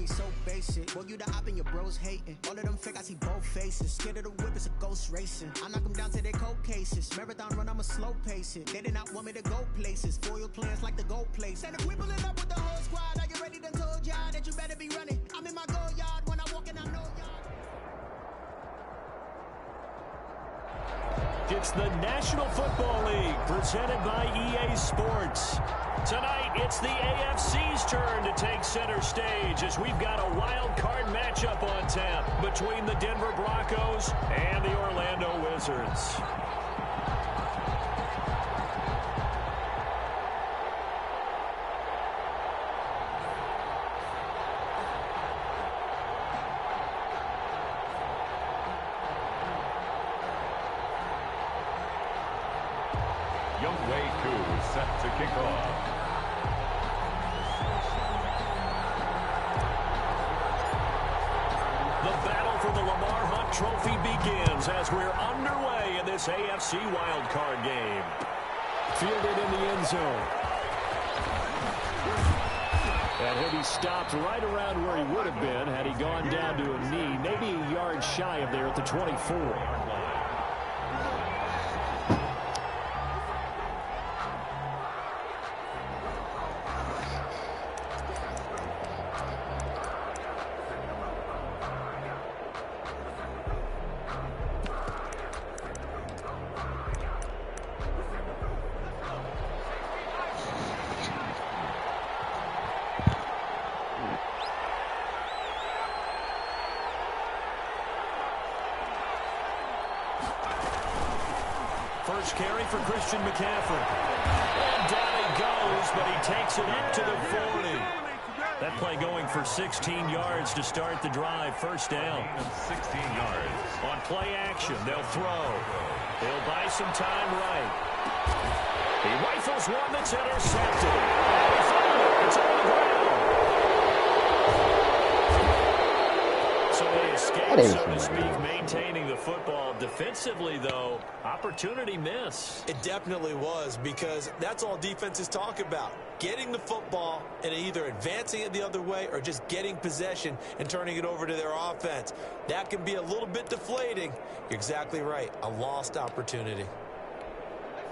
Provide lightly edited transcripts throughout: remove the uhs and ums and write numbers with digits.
be so basic. Boy, you the op and your bros hating. All of them fake, I see both faces. Scared of the whip, it's a ghost racing. I knock them down to their cold cases. Marathon run, I'ma slow pace it. They did not want me to go places. Foil plans like the gold place. And if we pulling up with the whole squad, are you ready to told y'all that you better be running? I'm in my go yard when I walk in, I know y'all. It's the National Football League presented by EA Sports. Tonight, it's the AFC's turn to take center stage as we've got a wild card matchup on tap between the Denver Broncos and the Orlando Wizards. Younghoe Koo is set to kick off. The battle for the Lamar Hunt Trophy begins as we're underway in this AFC wildcard game. Fielded in the end zone. And he'll be stopped right around where he would have been had he gone down to a knee, maybe a yard shy of there at the 24. First carry for Christian McCaffrey. And down he goes, but he takes it up to the 40. That play going for 16 yards to start the drive. First down. 16 yards. On play action, they'll throw. He'll buy some time right. He rifles one that's intercepted. He found it. It's on the ground. So they escape, so to speak, maintaining the football. Defensively, though, opportunity miss. It definitely was, because that's all defenses talk about. Getting the football and either advancing it the other way or just getting possession and turning it over to their offense. That can be a little bit deflating. You're exactly right. A lost opportunity.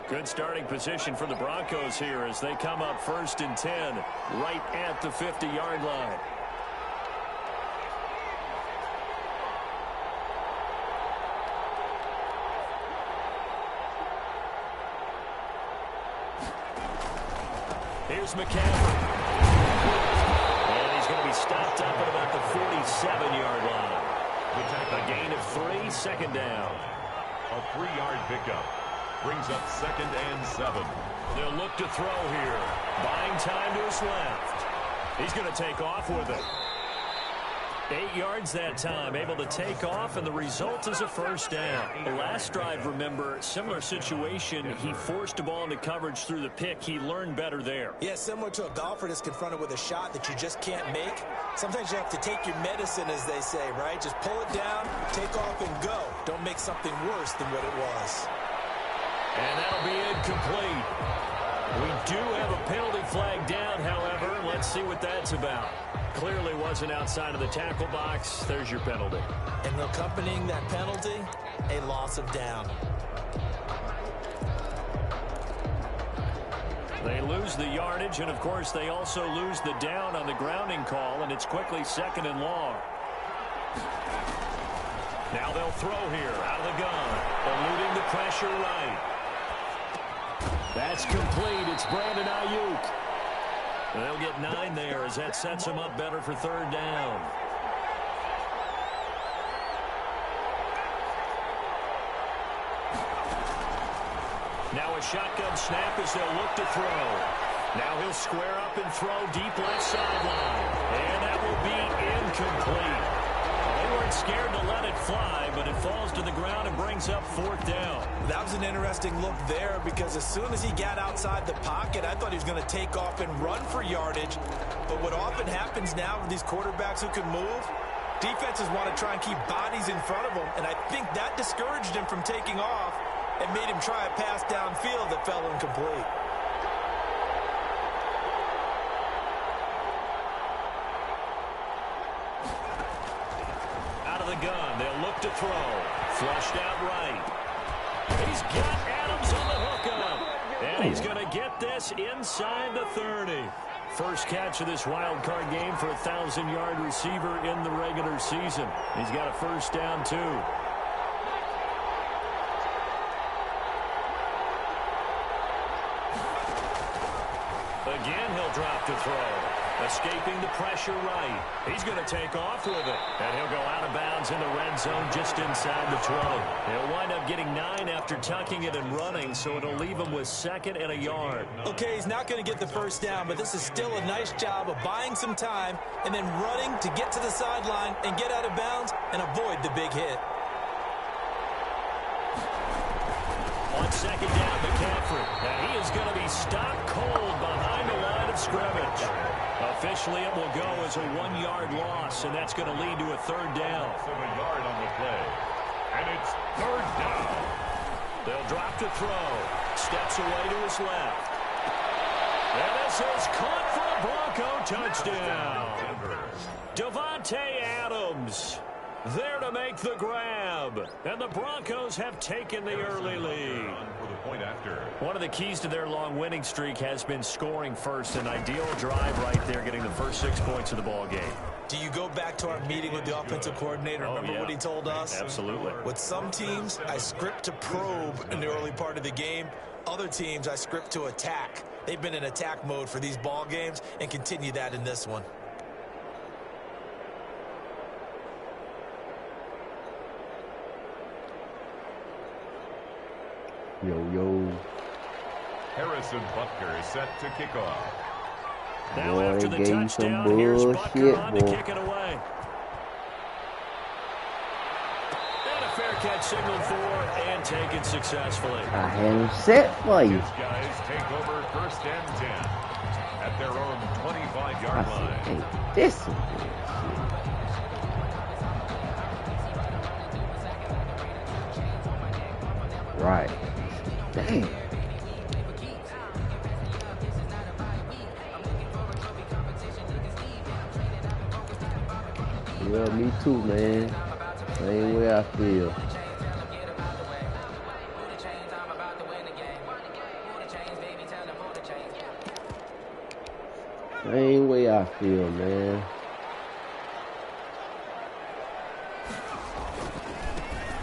Good starting position for the Broncos here as they come up 1st and 10 right at the 50-yard line. Here's McCaffrey. And he's going to be stopped up at about the 47-yard line. A gain of 3, second down. A 3-yard pickup brings up 2nd and 7. They'll look to throw here. Buying time to his left. He's going to take off with it. 8 yards that time, able to take off, and the result is a first down. The last drive, remember, similar situation. He forced the ball into coverage through the pick. He learned better there. Yeah, similar to a golfer that's confronted with a shot that you just can't make. Sometimes you have to take your medicine, as they say, right? Just pull it down, take off, and go. Don't make something worse than what it was. And that'll be incomplete. We do have a penalty flag down, however. Let's see what that's about. Clearly wasn't outside of the tackle box. There's your penalty. And accompanying that penalty, a loss of down. They lose the yardage, and, of course, they also lose the down on the grounding call, and it's quickly 2nd and long. Now they'll throw here out of the gun, eluding the pressure right. That's complete. It's Brandon Ayuk. They'll get 9 there as that sets them up better for 3rd down. Now a shotgun snap as they'll look to throw. Now he'll square up and throw deep left sideline. And that will be incomplete. They weren't scared to let it fly, but it falls to the ground and brings up 4th down. That was an interesting look there, because as soon as he got outside the pocket, I thought he was going to take off and run for yardage. But what often happens now with these quarterbacks who can move, defenses want to try and keep bodies in front of them, and I think that discouraged him from taking off and made him try a pass downfield that fell incomplete. gun. They'll look to throw. Flushed out right. He's got Adams on the hookup. And he's going to get this inside the 30. First catch of this wild card game for a 1,000-yard receiver in the regular season. He's got a first down, too. Again, he'll drop to throw. Escaping the pressure right. He's going to take off with it. And he'll go out of bounds in the red zone just inside the 20. He'll wind up getting 9 after tucking it and running, so it'll leave him with 2nd and a yard. Okay, he's not going to get the first down, but this is still a nice job of buying some time and then running to get to the sideline and get out of bounds and avoid the big hit. On 2nd down, McCaffrey. And he is going to be stopped cold behind the line of scrimmage. Officially, it will go as a 1-yard loss, and that's going to lead to a 3rd down. So a yard on the play. And it's 3rd down. They'll drop to throw. Steps away to his left. And this is caught for a Bronco touchdown. Davante Adams there to make the grab. And the Broncos have taken the early lead. One of the keys to their long winning streak has been scoring first. An ideal drive right there, getting the first 6 points of the ball game. Do you go back to our meeting with the offensive coordinator? Remember what he told us? Absolutely. With some teams, I script to probe in the early part of the game. Other teams, I script to attack. They've been in attack mode for these ball games and continue that in this one. Yo. Harrison Butker is set to kick off. Now Boy, after the gave touchdown, some here's bullshit, Butker on to boy. kick it away. And a fair catch signaled for and taken successfully. I had him set for you. His guys take over 1st and 10 at their own 25-yard I line. said, hey, this is bullshit. Right. Damn. Yeah, me too, man. Same way I feel. Same way I feel, man.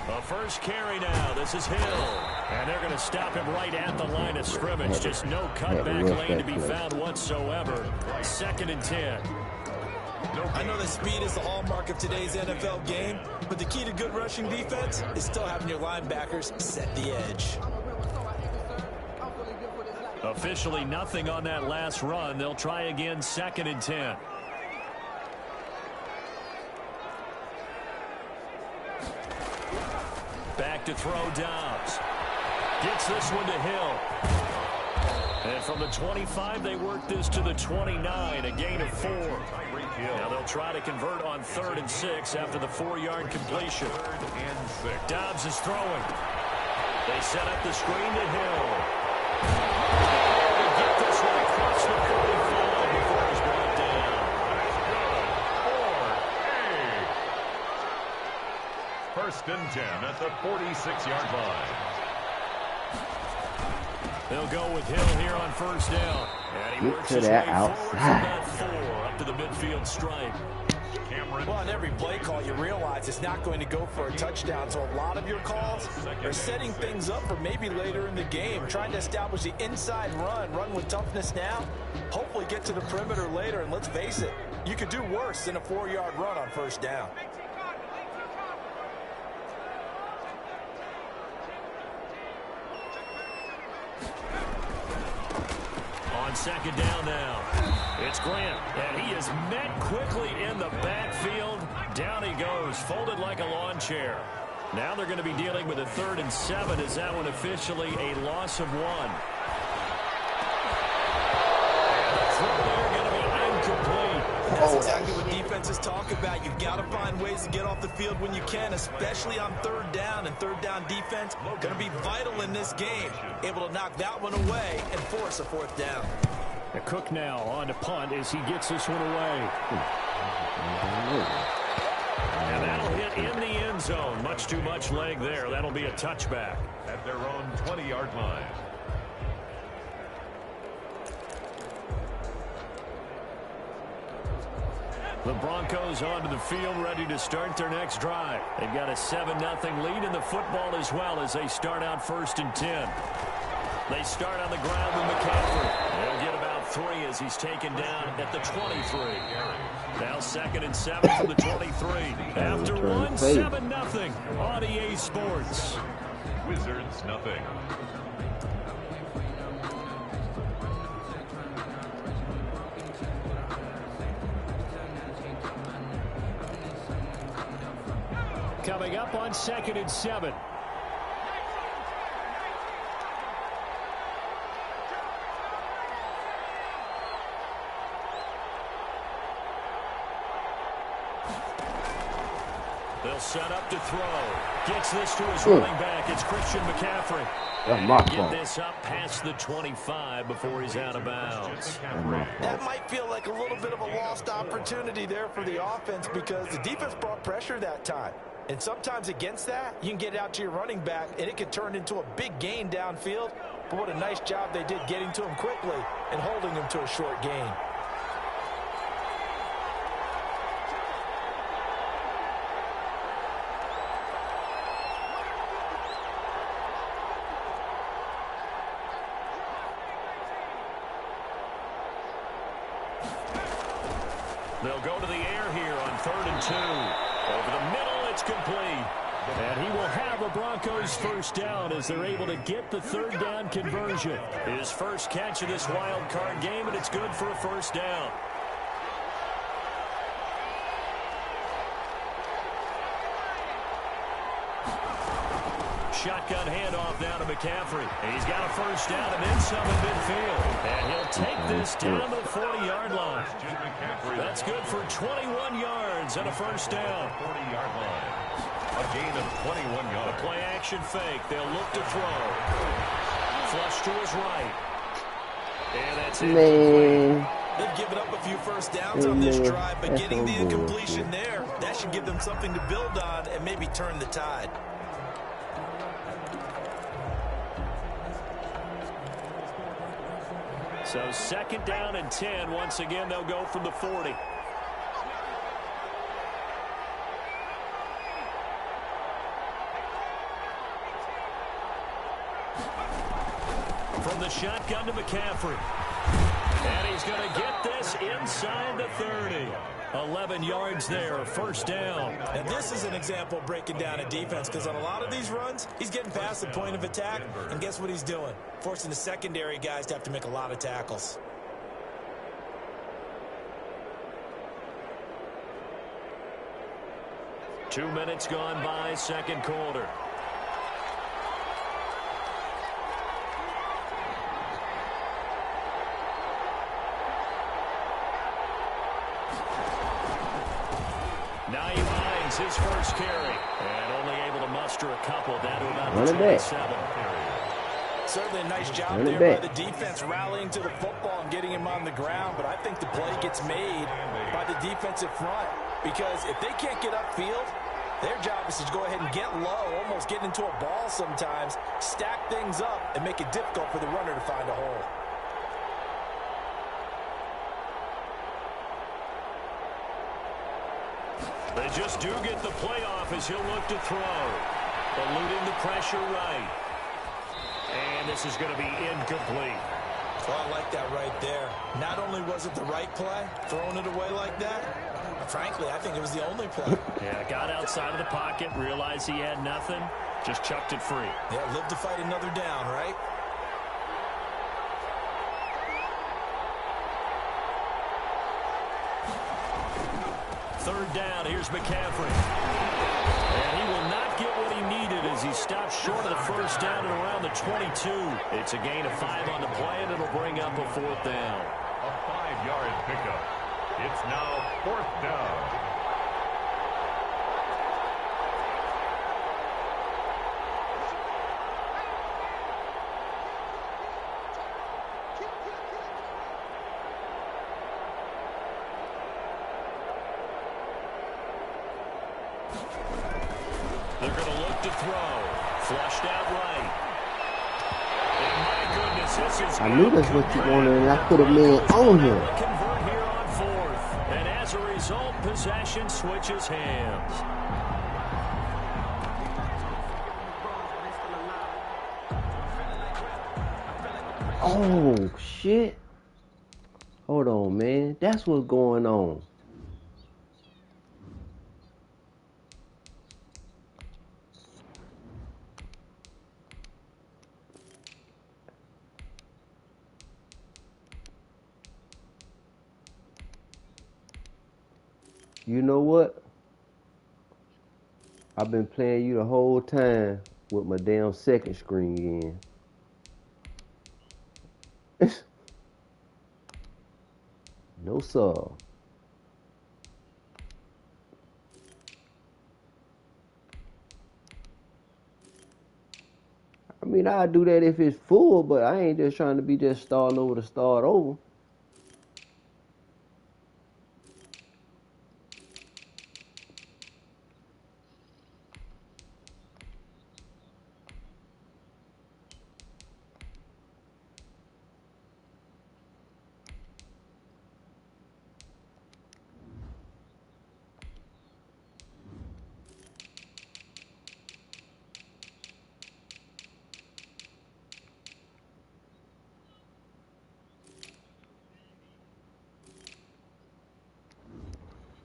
The first carry now. This is Hill. And they're going to stop him right at the line of scrimmage. Just no cutback lane to be found whatsoever. 2nd and 10. I know that speed is the hallmark of today's NFL game, but the key to good rushing defense is still having your linebackers set the edge. Officially nothing on that last run. They'll try again 2nd and 10. Back to throw Dobbs. Gets this one to Hill. And from the 25, they work this to the 29, a gain of 4. Now they'll try to convert on 3rd and 6 after the 4-yard completion. 3rd and 6. Dobbs is throwing. They set up the screen to Hill. They get this one across the 45 before he's brought down. For 1st and 10 at the 46-yard line. They'll go with Hill here on 1st down. And he works his way forward from that 4 up to the midfield stripe. Well, on every play call, you realize it's not going to go for a touchdown. So a lot of your calls are setting things up for maybe later in the game, trying to establish the inside run with toughness now, hopefully get to the perimeter later. And let's face it, you could do worse than a 4-yard run on 1st down. On 2nd down now. It's Grant, and he is met quickly in the backfield. Down he goes, folded like a lawn chair. Now they're going to be dealing with a 3rd and 7. Is that one officially a loss of 1? They're going to be incomplete. That's exactly what defenses talk about. You've got to find ways to get off the field when you can, especially on 3rd down. And 3rd down defense going to be vital in this game. Able to knock that one away and force a 4th down. The Cook now on to punt as he gets this one away. And that'll hit it in the end zone. Much too much leg there. That'll be a touchback. At their own 20-yard line. The Broncos onto the field, ready to start their next drive. They've got a 7-0 lead in the football as well as they start out 1st and 10. They start on the ground with McCaffrey. They'll get about 3 as he's taken down at the 23. Now 2nd and 7 from the 23. After one, 7-0 on EA Sports. Wizards nothing. Coming up on 2nd and 7. They'll set up to throw. Gets this to his running back. It's Christian McCaffrey. Get this up past the 25 before he's out of bounds. That might feel like a little bit of a lost opportunity there for the offense because the defense brought pressure that time. And sometimes against that, you can get it out to your running back, and it could turn into a big gain downfield. But what a nice job they did getting to him quickly and holding him to a short gain. They'll go to the air here on 3rd and 2. Over the middle, it's complete. And he will have a Broncos first down as they're able to get the 3rd down conversion. His first catch of this wild card game, and it's good for a first down. Shotgun handoff down to McCaffrey. He's got a first down and then some in midfield. And he'll take this down to the 40-yard line. That's good for 21 yards and a first down. 40-yard line. A gain of 21 yards. The play action fake. They'll look to throw. Flush to his right. And that's it. They've given up a few first downs on this drive, but getting the incompletion there, that should give them something to build on and maybe turn the tide. So 2nd down and 10. Once again, they'll go from the 40. From the shotgun to McCaffrey. And he's going to get this inside the 30. 11 yards there, first down. And this is an example of breaking down a defense because on a lot of these runs, he's getting past the point of attack, and guess what he's doing? Forcing the secondary guys to have to make a lot of tackles. Two minutes gone by, second quarter. His first carry, and only able to muster a couple down to about the 27. Certainly a nice job there by the defense rallying to the football and getting him on the ground, but I think the play gets made by the defensive front because if they can't get upfield, their job is to go ahead and get low, almost get into a ball sometimes, stack things up, and make it difficult for the runner to find a hole. They just do get the playoff as he'll look to throw. Eluding the pressure right. And this is going to be incomplete. Well, I like that right there. Not only was it the right play, throwing it away like that, frankly, I think it was the only play. Yeah, got outside of the pocket, realized he had nothing, just chucked it free. Yeah, live to fight another down, right? Third down, here's McCaffrey. And he will not get what he needed as he stopped short of the first down at around the 22. It's a gain of 5 on the play, and it'll bring up a 4th down. A 5-yard pickup. It's now 4th down. They're going to look to throw. Flushed out right. And my goodness, this is I knew that's what you wanted, and I put a man on him. Convert here on 4th. And as a result, possession switches hands. Oh, shit. Hold on, man. That's what's going on. You know what? I've been playing you the whole time with my damn second screen in. No, sir. I mean, I'll do that if it's full, but I ain't just trying to be just starting over to start over.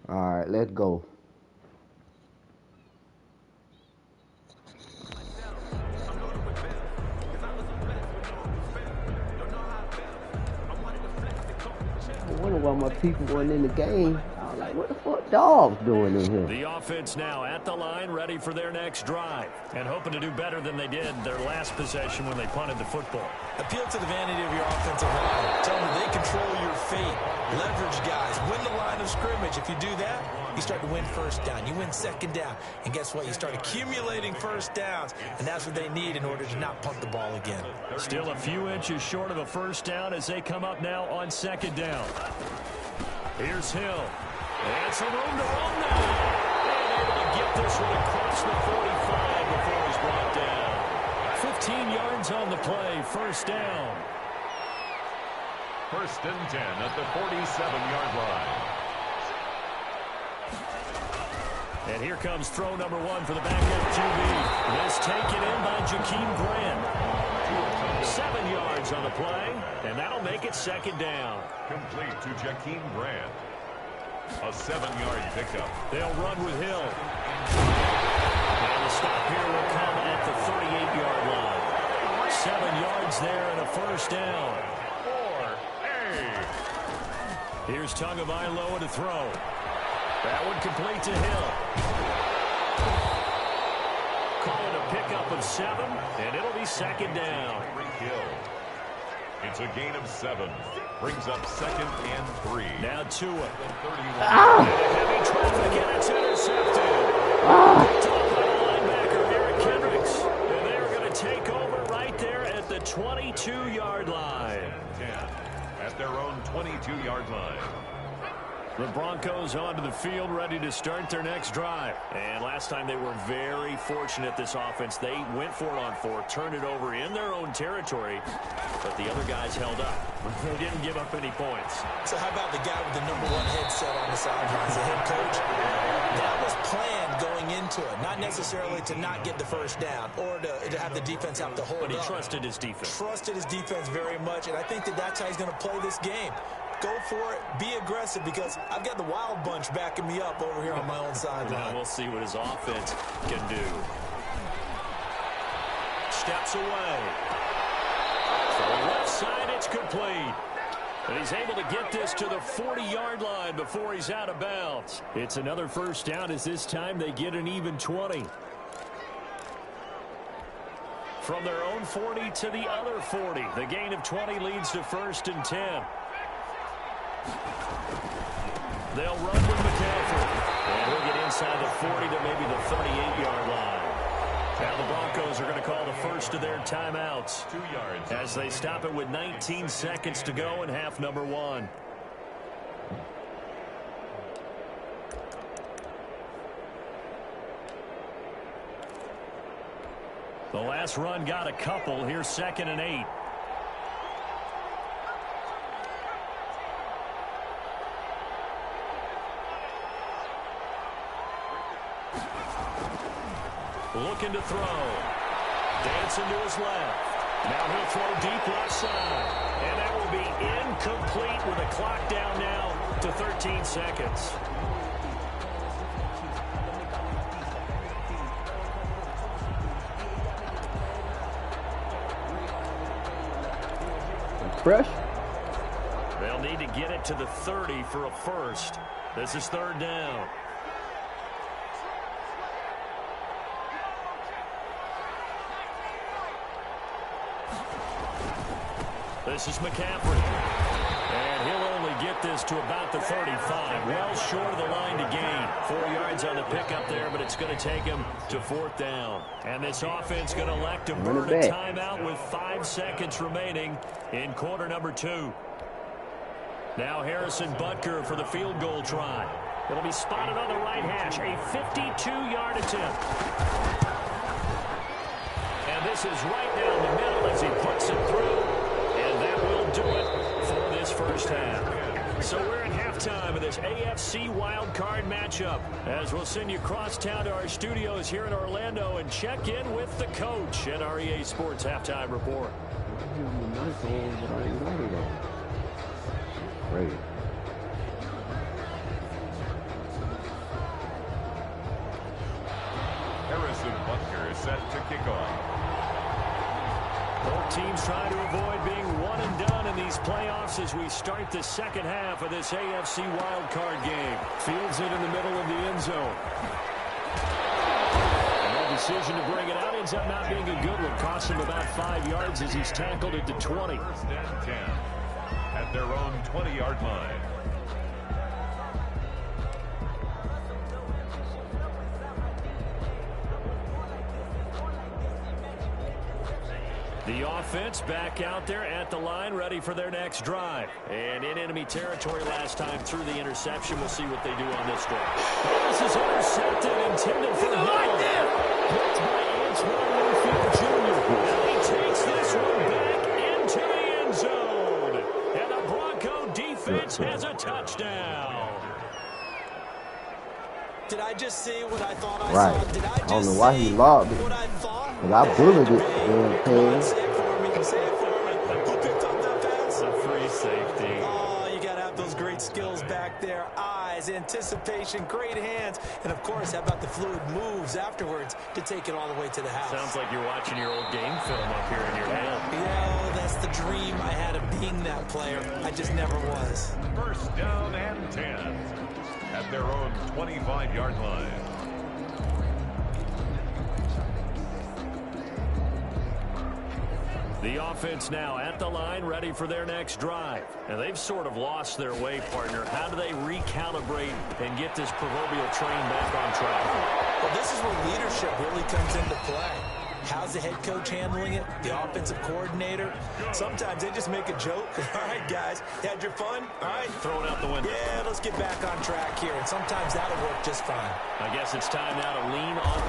All right, let's go. I wonder why my people weren't in the game. I was like, what the fuck dogs doing in here? The offense now at the line, ready for their next drive, and hoping to do better than they did their last possession when they punted the football. Appeal to the vanity of your offensive line. Tell them they control your fate. Leverage guys. Win the line of scrimmage. If you do that, you start to win first down. You win second down. And guess what? You start accumulating first downs. And that's what they need in order to not punt the ball again. Still a few inches short of a first down as they come up now on second down. Here's Hill. And some room to run now. And able to get this one across the 45 before he's brought down. 15 yards on the play. First down. First and 10 at the 47-yard line. And here comes throw number 1 for the backup QB. This taken in by Jakeem Grant. 7 yards on the play, and that'll make it second down. Complete to Jakeem Grant. A 7-yard pickup. They'll run with Hill. And the stop here will come at the 38-yard line. 7 yards there and a first down. Here's Tagovailoa to throw. That one complete to Hill. Call it a pickup of 7, and it'll be second down. Hill. It's a gain of 7. Brings up second and 3. Now Tua. And Heavy traffic, and it's intercepted. Top by the linebacker, Eric Kendricks. And they're going to take over right there at the 22-yard line. 10 at their own 22-yard line. The Broncos onto the field, ready to start their next drive. And last time they were very fortunate, this offense. They went for it on 4, turned it over in their own territory, but the other guys held up. They didn't give up any points. So how about the guy with the number 1 headset on the sidelines, the head coach? That was planned going into it, not necessarily to not get the first down or to have the defense have to hold up. But he trusted his defense. Trusted his defense very much, and I think that's how he's going to play this game. Go for it. Be aggressive, because I've got the Wild Bunch backing me up over here on my own sideline. Now we'll see what his offense can do. Steps away. To the left side, it's complete. And he's able to get this to the 40-yard line before he's out of bounds. It's another first down, as this time they get an even 20. From their own 40 to the other 40. The gain of 20 leads to first and 10. They'll run with McCaffrey. And he'll get inside the 40 to maybe the 38-yard line. Now the Broncos are going to call the first of their timeouts 2 yards as they stop it with 19 seconds to go in half number 1. The last run got a couple. Here's 2nd and 8. Looking to throw. Dancing to his left. Now he'll throw deep left side. And that will be incomplete with a clock down now to 13 seconds. Fresh. They'll need to get it to the 30 for a first. This is 3rd down. This is McCaffrey. And he'll only get this to about the 35. Well short of the line to gain. 4 yards on the pickup there, but it's going to take him to 4th down. And this offense going to elect to burn a timeout with 5 seconds remaining in quarter number 2. Now Harrison Butker for the field goal try. It'll be spotted on the right hash. A 52-yard attempt. And this is right down the middle as he puts it through. And that will do it for this first half. So we're at halftime of this AFC wildcard matchup, as we'll send you across town to our studios here in Orlando and check in with the coach at our EA Sports Halftime Report. Great. Harrison Butker is set to kick off. Both teams trying to avoid being one and done in these playoffs as we start the second half of this AFC wildcard game. Fields it in the middle of the end zone. And that decision to bring it out ends up not being a good one. Costs him about 5 yards as he's tackled it to 20. 1st and 10 at their own 20-yard line. The offense back out there at the line, ready for their next drive. And in enemy territory last time through the interception. We'll see what they do on this drive. This is intercepted, intended for the ball. Picked by Antoine Winfield Jr. And he takes this one back into the end zone. And the Bronco defense has a touchdown. Did I just see what I thought I Right. saw? Did I just don't know why he lobbed it. what I thought? Because I bullied it. Come on, say it for me. Say it for me. Who picked up that pass? A free safety. Oh, you got to have those great skills back there. Eyes, anticipation, great hands. And, of course, how about the fluid moves afterwards to take it all the way to the house? Sounds like you're watching your old game film up here in your head. Yeah, that's the dream I had of being that player. I just never was. 1st down and 10 at their own 25-yard line. The offense now at the line, ready for their next drive. And they've sort of lost their way, partner. How do they recalibrate and get this proverbial train back on track? Well, this is where leadership really comes into play. How's the head coach handling it? The offensive coordinator? Sometimes they just make a joke. All right, guys, had your fun? All right. Throw it out the window. Yeah, let's get back on track here. And sometimes that'll work just fine. I guess it's time now to lean on.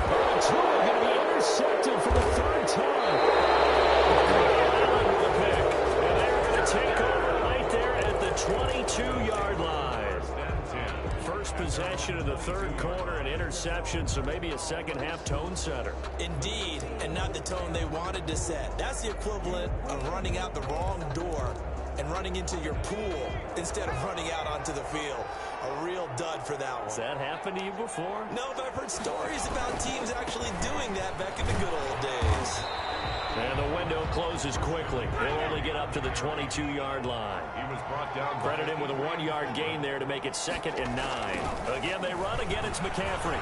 Tua going to be intercepted for the 3rd time. Allen with a pick. And they're going to take over right there at the 22-yard line. First possession of the 3rd quarter, an interception, so maybe a second-half tone setter. Indeed, and not the tone they wanted to set. That's the equivalent of running out the wrong door and running into your pool instead of running out onto the field. A real dud for that one. Has that happened to you before? No, but I've heard stories about teams actually doing that back in the good old days. And the window closes quickly. They'll only get up to the 22-yard line. He was brought down. Credit him with a 1-yard gain there to make it 2nd and 9. Again, they run. Again, it's McCaffrey.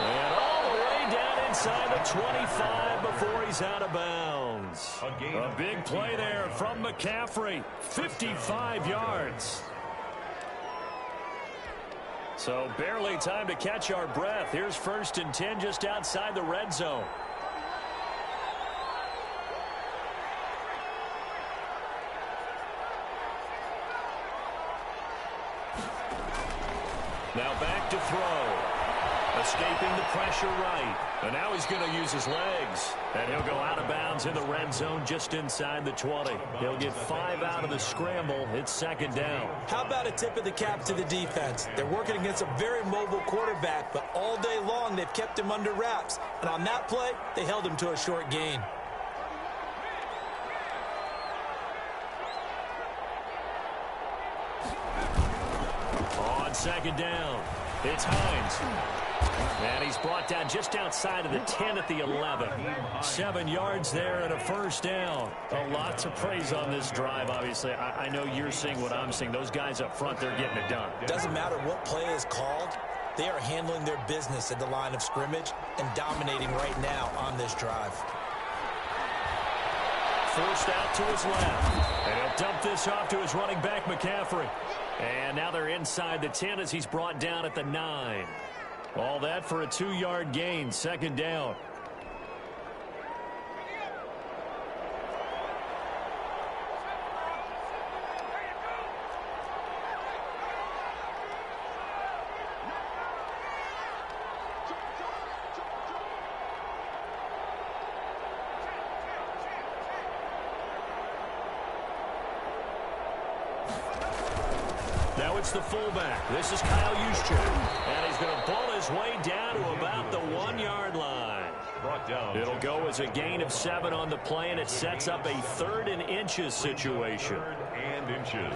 And all the way down inside the 25 before he's out of bounds. A big play there from McCaffrey. 55 yards. So barely time to catch our breath. Here's 1st and 10 just outside the red zone. Now back to throw. Escaping the pressure right. And now he's going to use his legs. And he'll go out of bounds in the red zone just inside the 20. He'll get 5 out of the scramble. It's second down. How about a tip of the cap to the defense? They're working against a very mobile quarterback, but all day long they've kept him under wraps. And on that play, they held him to a short gain. On second down, it's Hines. And he's brought down just outside of the 10 at the 11. 7 yards there and a first down. A lot to praise on this drive, obviously. I know you're seeing what I'm seeing. Those guys up front, they're getting it done. Doesn't matter what play is called. They are handling their business at the line of scrimmage and dominating right now on this drive. Forced out to his left. And he'll dump this off to his running back, McCaffrey. And now they're inside the 10 as he's brought down at the 9. All that for a 2-yard gain, second down. Now it's the fullback. This is Kyle Juszczyk. And he's going to ball his way down to about the 1-yard line. Brought down. It'll go as a gain of 7 on the play, and it sets up a 3rd and inches situation. 3rd and inches.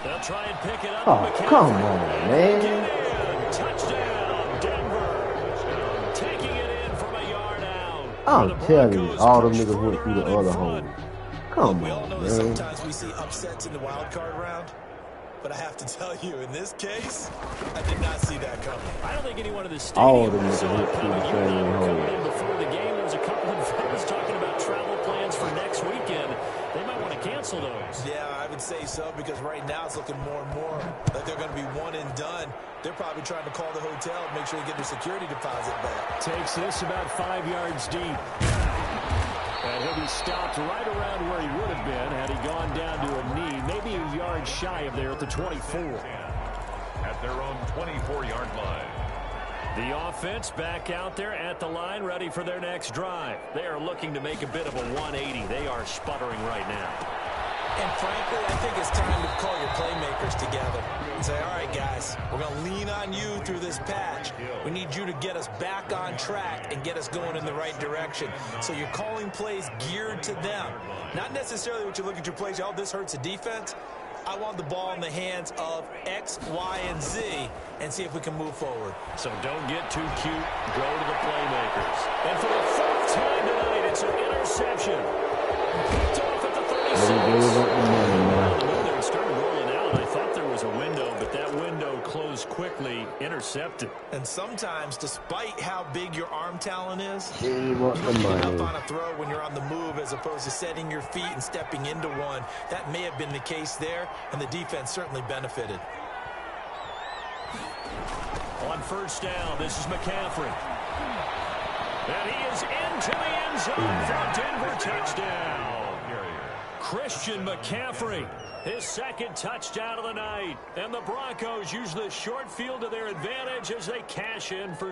They'll try and pick it up. Oh, come on, man. Get in. Touchdown, Denver. Taking it in from a yard out. I'm telling you, all them niggas went through the other hole. Come We all on, know that man. sometimes we see upsets in the wild card round. But I have to tell you, in this case, I did not see that coming. I don't think anyone in the All stadium of them saw went it through coming. the You same and I were coming hole. in before the game. There was a couple of fans talking about travel plans for next weekend. They might want to cancel those. Yeah, I would say so, because right now it's looking more and more like they're going to be one and done. They're probably trying to call the hotel and make sure they get their security deposit back. Takes this about 5 yards deep. And he'll be stopped right around where he would have been had he gone down to a knee, maybe a yard shy of there at the 24. At their own 24-yard line. The offense back out there at the line, ready for their next drive. They are looking to make a bit of a 180. They are sputtering right now. And frankly, I think it's time to call your playmakers together and say, all right, guys, we're going to lean on you through this patch. We need you to get us back on track and get us going in the right direction. So you're calling plays geared to them. Not necessarily what you look at your plays, oh, this hurts the defense. I want the ball in the hands of X, Y, and Z and see if we can move forward. So don't get too cute. Go to the playmakers. And for the 4th time tonight, it's an interception. Picked off at the 36. They started rolling out. I thought there was a window, but that window closed quickly. Intercepted. And sometimes, despite how big your arm talent is, They want the get up money. on a throw when you're on the move as opposed to setting your feet and stepping into one. That may have been the case there, and the defense certainly benefited. On first down, this is McCaffrey. And he is into the end zone for Denver touchdown. Christian McCaffrey, his 2nd touchdown of the night. And the Broncos use the short field to their advantage as they cash in for